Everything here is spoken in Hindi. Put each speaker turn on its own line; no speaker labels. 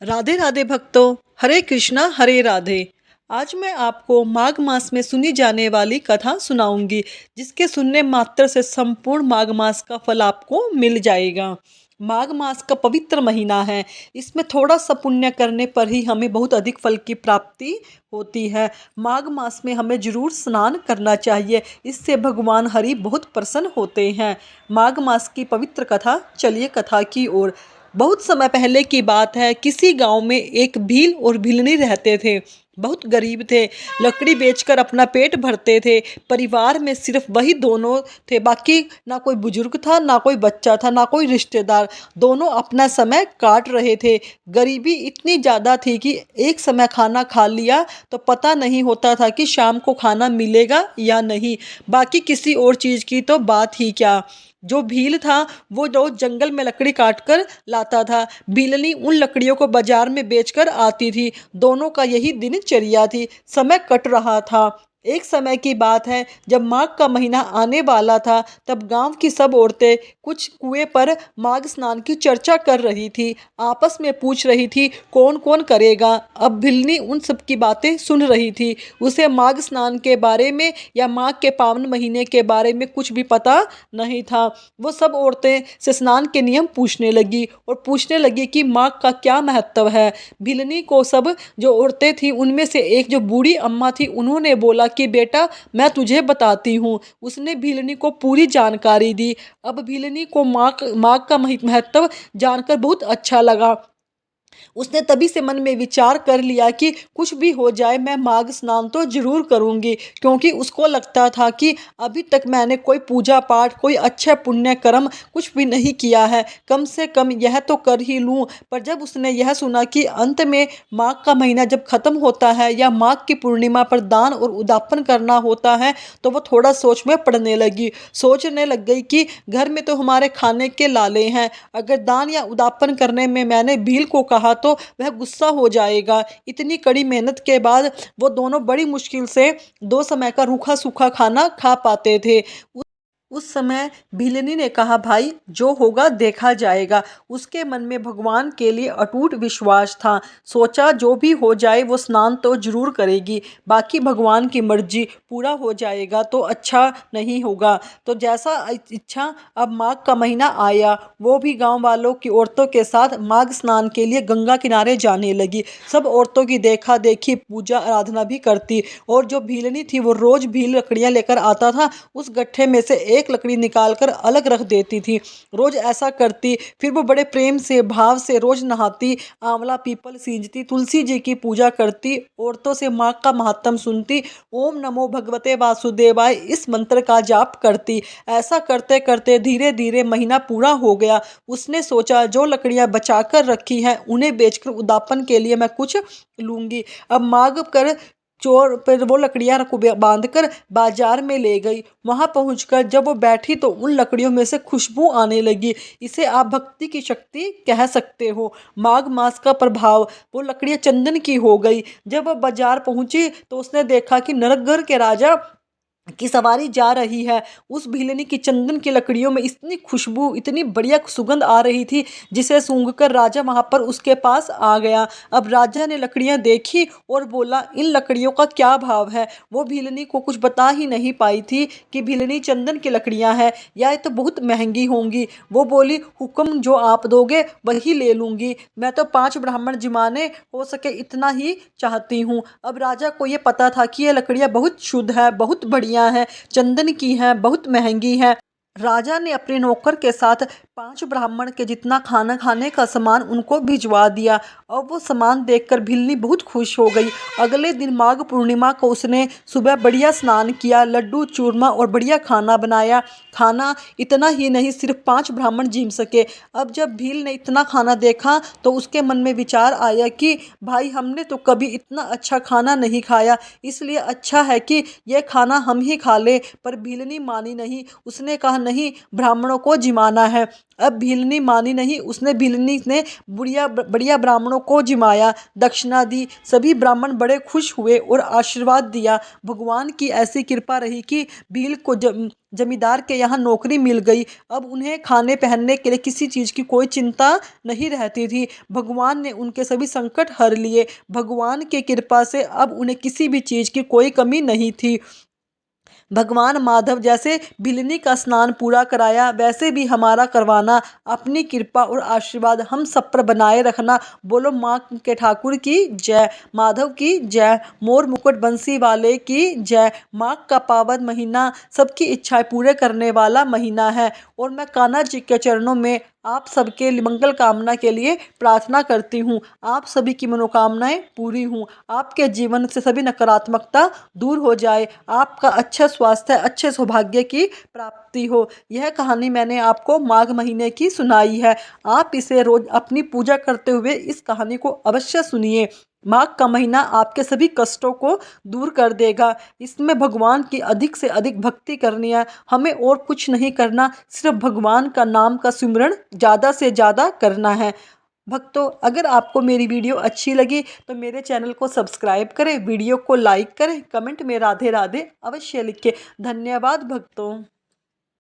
राधे राधे भक्तों। हरे कृष्णा हरे राधे। आज मैं आपको माघ मास में सुनी जाने वाली कथा सुनाऊंगी, जिसके सुनने मात्र से संपूर्ण माघ मास का फल आपको मिल जाएगा। माघ मास का पवित्र महीना है। इसमें थोड़ा सा पुण्य करने पर ही हमें बहुत अधिक फल की प्राप्ति होती है। माघ मास में हमें जरूर स्नान करना चाहिए, इससे भगवान हरि बहुत प्रसन्न होते हैं। माघ मास की पवित्र कथा, चलिए कथा की ओर। बहुत समय पहले की बात है। किसी गांव में एक भील और भीलनी रहते थे। बहुत गरीब थे। लकड़ी बेचकर अपना पेट भरते थे। परिवार में सिर्फ वही दोनों थे, बाकी ना कोई बुजुर्ग था, ना कोई बच्चा था, ना कोई रिश्तेदार। दोनों अपना समय काट रहे थे। गरीबी इतनी ज़्यादा थी कि एक समय खाना खा लिया तो पता नहीं होता था कि शाम को खाना मिलेगा या नहीं। बाकी किसी और चीज़ की तो बात ही क्या। जो भील था वो रोज जंगल में लकड़ी काट कर लाता था। भीलनी उन लकड़ियों को बाजार में बेचकर आती थी। दोनों का यही दिनचर्या थी। समय कट रहा था। एक समय की बात है, जब माघ का महीना आने वाला था, तब गांव की सब औरतें कुछ कुएं पर माघ स्नान की चर्चा कर रही थी। आपस में पूछ रही थी कौन कौन करेगा। अब भिलनी उन सब की बातें सुन रही थी। उसे माघ स्नान के बारे में या माघ के पावन महीने के बारे में कुछ भी पता नहीं था। वो सब औरतें से स्नान के नियम पूछने लगी और पूछने लगी कि माघ का क्या महत्व है। भिलनी को सब जो औरतें थी उनमें से एक जो बूढ़ी अम्मा थी, उन्होंने बोला कि बेटा मैं तुझे बताती हूँ। उसने भिलनी को पूरी जानकारी दी। अब भिलनी को माघ माघ का महत्व जानकर बहुत अच्छा लगा। उसने तभी से मन में विचार कर लिया कि कुछ भी हो जाए मैं माघ स्नान तो जरूर करूंगी, क्योंकि उसको लगता था कि अभी तक मैंने कोई पूजा पाठ, कोई अच्छा पुण्य कर्म कुछ भी नहीं किया है, कम से कम यह तो कर ही लूं। पर जब उसने यह सुना कि अंत में माघ का महीना जब खत्म होता है या माघ की पूर्णिमा पर दान और उदापन करना होता है, तो वो थोड़ा सोच में पड़ने लगी। सोचने लग गई कि घर में तो हमारे खाने के लाले हैं, अगर दान या उदापन करने में मैंने भील को कहा तो वह गुस्सा हो जाएगा। इतनी कड़ी मेहनत के बाद वो दोनों बड़ी मुश्किल से दो समय का रूखा सूखा खाना खा पाते थे। उस समय भिलनी ने कहा, भाई जो होगा देखा जाएगा। उसके मन में भगवान के लिए अटूट विश्वास था। सोचा जो भी हो जाए वो स्नान तो जरूर करेगी, बाकी भगवान की मर्जी, पूरा हो जाएगा तो अच्छा नहीं होगा। तो जैसा इच्छा, अब माघ का महीना आया। वो भी गांव वालों की औरतों के साथ माघ स्नान के लिए गंगा किनारे जाने लगी। सब औरतों की देखा देखी पूजा आराधना भी करती। और जो भीलनी थी वो रोज भील लकड़ियां लेकर आता था। उस गट्ठे में से एक लकड़ी निकालकर अलग रख देती थी। रोज ऐसा करती। फिर वो बड़े प्रेम से भाव से रोज नहाती, आंवला पीपल सींचती, तुलसी जी की पूजा करती, औरतों से माँ का महात्म सुनती, ओम नमो भगवते वासुदेवाय इस मंत्र का जाप करती। ऐसा करते करते धीरे धीरे महीना पूरा हो गया। उसने सोचा जो लकड़ियां बचा कर रखी हैं उन्हें बेचकर उदापन के लिए मैं कुछ लूंगी। अब माघ कर चोर पर वो लकड़ियां को बांध कर बाजार में ले गई। वहां पहुंचकर जब वो बैठी तो उन लकड़ियों में से खुशबू आने लगी। इसे आप भक्ति की शक्ति कह सकते हो। माघ मास का प्रभाव, वो लकड़ियां चंदन की हो गई। जब वो बाजार पहुंची तो उसने देखा कि नरकगढ़ के राजा की सवारी जा रही है। उस भीलनी की चंदन की लकड़ियों में इतनी खुशबू, इतनी बढ़िया सुगंध आ रही थी, जिसे सूंघकर राजा वहां पर उसके पास आ गया। अब राजा ने लकड़ियां देखी और बोला, इन लकड़ियों का क्या भाव है। वो भीलनी को कुछ बता ही नहीं पाई थी कि भीलनी चंदन की लकड़ियां हैं या ये तो बहुत महंगी होंगी। वो बोली, हुक्म जो आप दोगे वही ले लूंगी। मैं तो 5 ब्राह्मण जिमाने हो सके इतना ही चाहती हूँ। अब राजा को ये पता था कि ये लकड़ियां बहुत शुद्ध है, बहुत बढ़िया हैं, चंदन की हैं, बहुत महंगी हैं। राजा ने अपने नौकर के साथ 5 ब्राह्मण के जितना खाना खाने का सामान उनको भिजवा दिया। और वो सामान देखकर भिलनी बहुत खुश हो गई। अगले दिन माघ पूर्णिमा को उसने सुबह बढ़िया स्नान किया, लड्डू चूरमा और बढ़िया खाना बनाया। खाना इतना ही नहीं, सिर्फ 5 ब्राह्मण जीम सके। अब जब भील ने इतना खाना देखा तो उसके मन में विचार आया कि भाई हमने तो कभी इतना अच्छा खाना नहीं खाया, इसलिए अच्छा है कि यह खाना हम ही खा ले। पर भीलनी मानी नहीं। उसने कहा, नहीं ब्राह्मणों को जिमाना है। अब भीलनी मानी नहीं, उसने भीलनी ने बढ़िया ब्राह्मणों को जिमाया, दक्षिणा दी। सभी ब्राह्मण बड़े खुश हुए और आशीर्वाद दिया। भगवान की ऐसी कृपा रही कि भील को जमींदार के यहाँ नौकरी मिल गई। अब उन्हें खाने पहनने के लिए किसी चीज़ की कोई चिंता नहीं रहती थी। भगवान ने उनके सभी संकट हर लिए। भगवान की कृपा से अब उन्हें किसी भी चीज़ की कोई कमी नहीं थी। भगवान माधव जैसे भिलनी का स्नान पूरा कराया, वैसे भी हमारा करवाना। अपनी कृपा और आशीर्वाद हम सब पर बनाए रखना। बोलो माँ के ठाकुर की जय, माधव की जय, मोर मुकुट बंसी वाले की जय। माघ का पावन महीना सबकी इच्छाएं पूरे करने वाला महीना है और मैं कान्हा जी के चरणों में आप सबके मंगल कामना के लिए प्रार्थना करती हूँ। आप सभी की मनोकामनाएं पूरी हों, आपके जीवन से सभी नकारात्मकता दूर हो जाए, आपका अच्छा स्वास्थ्य, अच्छे सौभाग्य की प्राप्ति हो। यह कहानी मैंने आपको माघ महीने की सुनाई है। आप इसे रोज अपनी पूजा करते हुए इस कहानी को अवश्य सुनिए। माघ का महीना आपके सभी कष्टों को दूर कर देगा। इसमें भगवान की अधिक से अधिक भक्ति करनी है, हमें और कुछ नहीं करना, सिर्फ भगवान का नाम का सिमरन ज़्यादा से ज़्यादा करना है। भक्तों, अगर आपको मेरी वीडियो अच्छी लगी तो मेरे चैनल को सब्सक्राइब करें, वीडियो को लाइक करें, कमेंट में राधे राधे अवश्य लिखें। धन्यवाद भक्तों।